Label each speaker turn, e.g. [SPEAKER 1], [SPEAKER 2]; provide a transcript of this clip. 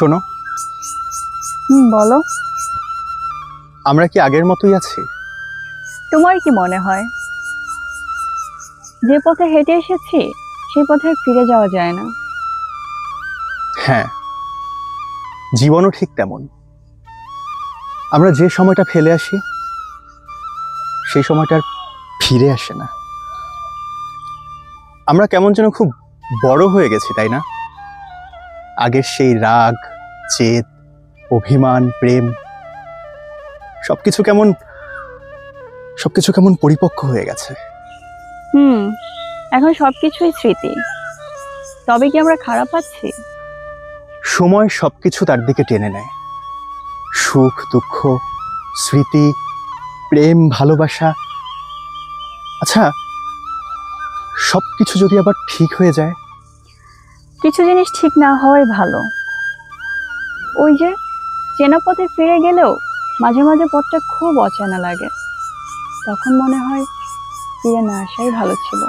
[SPEAKER 1] শোনো,
[SPEAKER 2] বলো।
[SPEAKER 1] আমরা কি আগের মতোই আছি?
[SPEAKER 2] তোমার কি মনে হয় যে পথে হেঁটে এসেছি সেই পথে আর ফিরে যাওয়া যায় না?
[SPEAKER 1] হ্যাঁ, জীবনও ঠিক তেমন। আমরা যে সময়টা ফেলে আসি সেই সময়টা আর ফিরে আসে না। আমরা কেমন যেন খুব বড় হয়ে গেছি, তাই না? আগের সেই রাগ, জেদ, অভিমান, প্রেম সবকিছু কেমন পরিপক্ক হয়ে গেছে।
[SPEAKER 2] এখন সবকিছুই স্মৃতি। তবে কি আমরা খারাপ আছি?
[SPEAKER 1] সময় সবকিছু তার দিকে টেনে নেয়। সুখ, দুঃখ, স্মৃতি, প্রেম, ভালোবাসা। আচ্ছা, সবকিছু যদি আবার ঠিক হয়ে যায়?
[SPEAKER 2] কিছু জিনিস ঠিক না হওয়াই ভালো। ওই যে চেনা পথে ফিরে গেলেও মাঝে মাঝে পথটা খুব অচেনা লাগে, তখন মনে হয় ফিরে না আসাই ভালো ছিল।